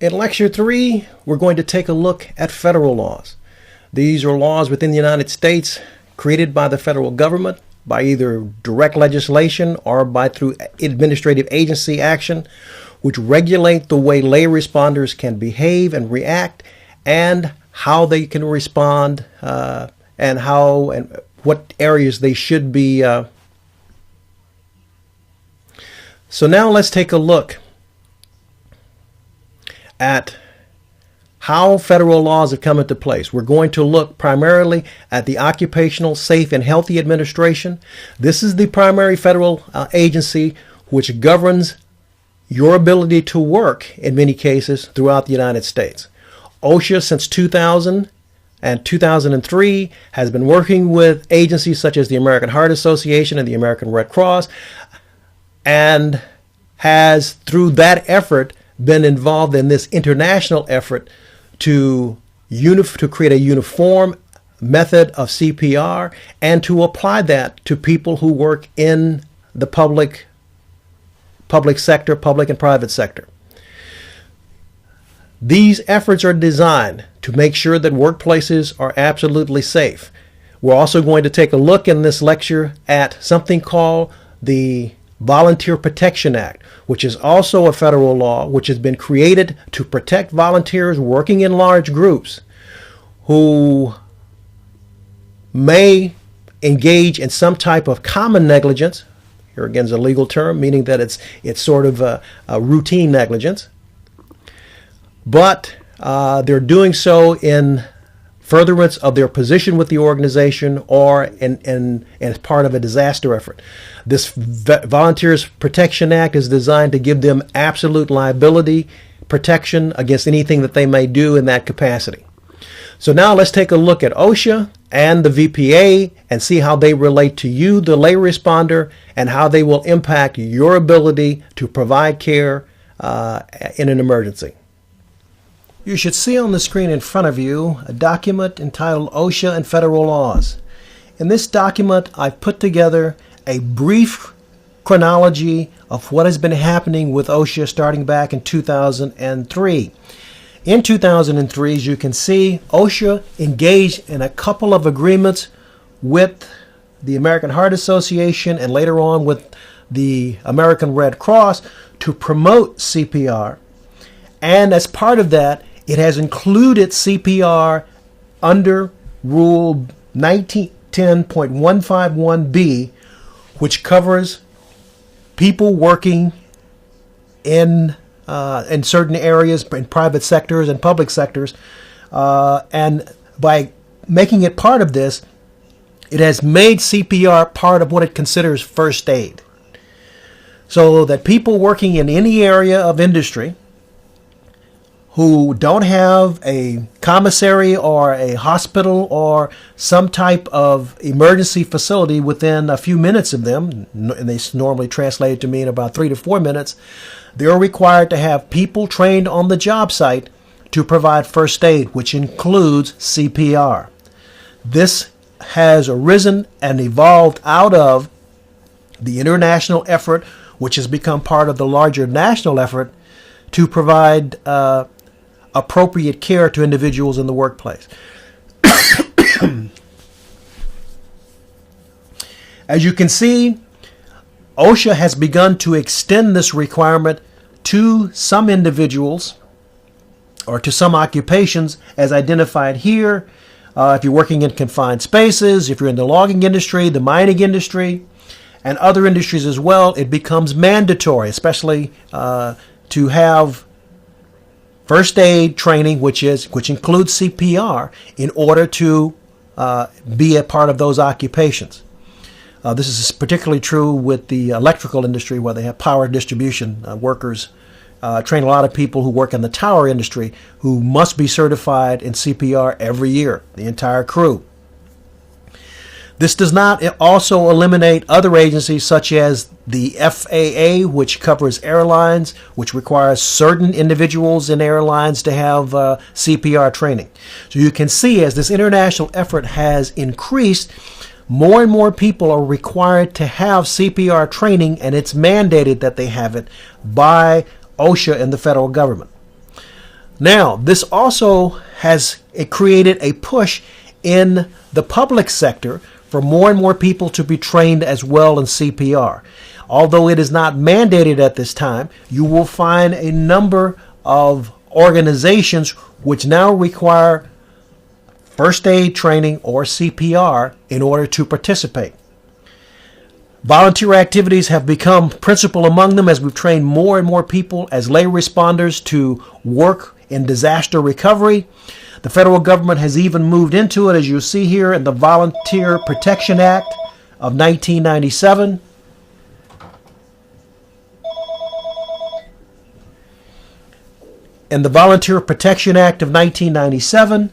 In Lecture 3, we're going to take a look at federal laws. These are laws within the United States created by the federal government by either direct legislation or through administrative agency action, which regulate the way lay responders can behave and react and how they can respond and what areas they should be. So now let's take a look at how federal laws have come into place. We're going to look primarily at the Occupational Safe and Healthy Administration. This is the primary federal agency which governs your ability to work in many cases throughout the United States. OSHA since 2000 and 2003 has been working with agencies such as the American Heart Association and the American Red Cross, and has through that effort been involved in this international effort to create a uniform method of CPR and to apply that to people who work in the public sector, public and private sector. These efforts are designed to make sure that workplaces are absolutely safe. We're also going to take a look in this lecture at something called the Volunteer Protection Act, which is also a federal law which has been created to protect volunteers working in large groups who may engage in some type of common negligence. Here again is a legal term, meaning that it's sort of a routine negligence. But they're doing so in furtherance of their position with the organization or as part of a disaster effort. This Volunteers Protection Act is designed to give them absolute liability protection against anything that they may do in that capacity. So now let's take a look at OSHA and the VPA and see how they relate to you, the lay responder, and how they will impact your ability to provide care in an emergency. You should see on the screen in front of you a document entitled OSHA and Federal Laws. In this document, I've put together a brief chronology of what has been happening with OSHA starting back in 2003. In 2003, as you can see, OSHA engaged in a couple of agreements with the American Heart Association and later on with the American Red Cross to promote CPR. And as part of that, it has included CPR under Rule 1910.151B, which covers people working in certain areas, in private sectors and public sectors. And by making it part of this, it has made CPR part of what it considers first aid. So that people working in any area of industry who don't have a commissary or a hospital or some type of emergency facility within a few minutes of them, and they normally translate to mean about 3 to 4 minutes, they're required to have people trained on the job site to provide first aid, which includes CPR. This has arisen and evolved out of the international effort, which has become part of the larger national effort to provide appropriate care to individuals in the workplace. As you can see, OSHA has begun to extend this requirement to some individuals or to some occupations as identified here. If you're working in confined spaces, if you're in the logging industry, the mining industry, and other industries as well, it becomes mandatory, especially to have first aid training, which includes CPR, in order to be a part of those occupations. This is particularly true with the electrical industry, where they have power distribution workers. Train a lot of people who work in the tower industry who must be certified in CPR every year, the entire crew. This does not also eliminate other agencies such as the FAA, which covers airlines, which requires certain individuals in airlines to have CPR training. So you can see as this international effort has increased, more and more people are required to have CPR training, and it's mandated that they have it by OSHA and the federal government. Now, this also has created a push in the public sector for more and more people to be trained as well in CPR. Although it is not mandated at this time, you will find a number of organizations which now require first aid training or CPR in order to participate. Volunteer activities have become principal among them as we've trained more and more people as lay responders to work in disaster recovery. The federal government has even moved into it, as you see here in the Volunteer Protection Act of 1997. In the Volunteer Protection Act of 1997,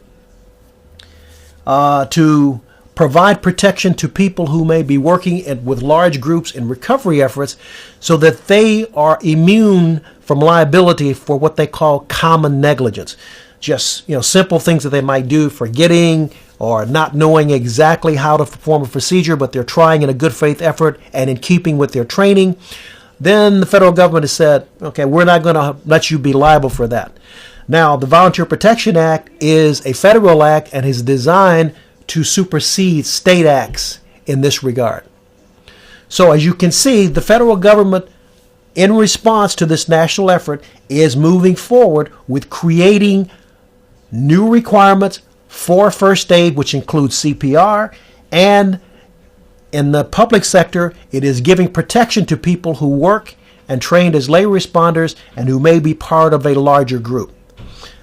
to provide protection to people who may be working with large groups in recovery efforts so that they are immune from liability for what they call common negligence. Just, simple things that they might do, forgetting or not knowing exactly how to perform a procedure, but they're trying in a good faith effort and in keeping with their training. Then the federal government has said, okay, we're not going to let you be liable for that. Now, the Volunteer Protection Act is a federal act and is designed to supersede state acts in this regard. So as you can see, the federal government, in response to this national effort, is moving forward with creating new requirements for first aid, which includes CPR, and in the public sector, it is giving protection to people who work and trained as lay responders and who may be part of a larger group.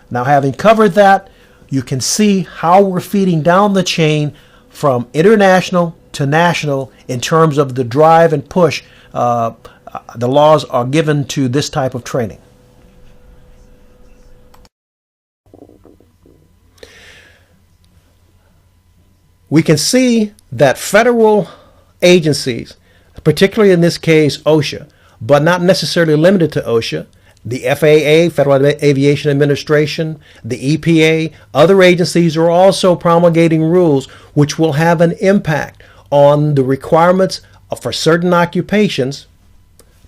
Now, having covered that, you can see how we're feeding down the chain from international to national in terms of the drive and push the laws are given to this type of training. We can see that federal agencies, particularly in this case OSHA, but not necessarily limited to OSHA, the FAA, Federal Aviation Administration, the EPA, other agencies are also promulgating rules which will have an impact on the requirements for certain occupations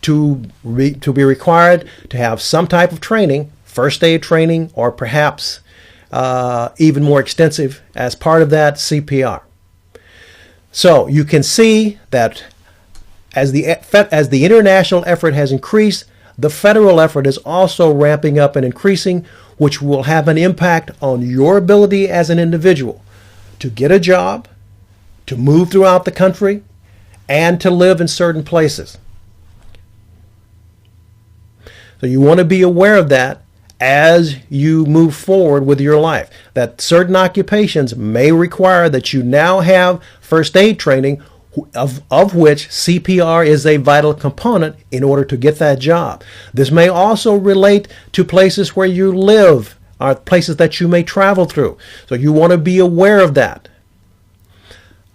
to be required to have some type of training, first aid training, or perhaps even more extensive as part of that, CPR. So you can see that as the international effort has increased, the federal effort is also ramping up and increasing, which will have an impact on your ability as an individual to get a job, to move throughout the country, and to live in certain places. So you want to be aware of that as you move forward with your life, that certain occupations may require that you now have first aid training, of which CPR is a vital component in order to get that job. This may also relate to places where you live, or places that you may travel through. So you want to be aware of that.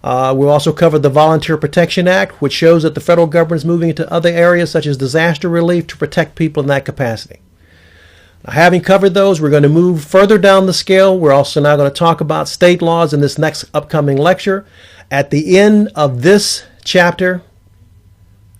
We'll also cover the Volunteer Protection Act, which shows that the federal government is moving into other areas such as disaster relief to protect people in that capacity. Now, having covered those, we're going to move further down the scale. We're also now going to talk about state laws in this next upcoming lecture. At the end of this chapter,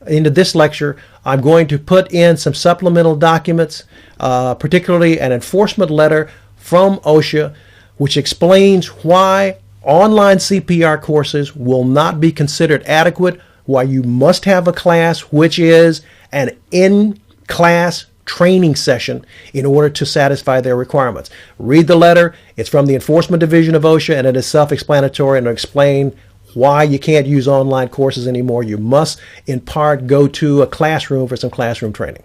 into this lecture, I'm going to put in some supplemental documents, particularly an enforcement letter from OSHA, which explains why online CPR courses will not be considered adequate, why you must have a class which is an in-class training session in order to satisfy their requirements. Read the letter. It's from the Enforcement Division of OSHA, and it is self-explanatory and will explain why you can't use online courses anymore. You must, in part, go to a classroom for some classroom training.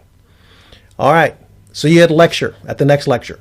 All right. See you at the next lecture.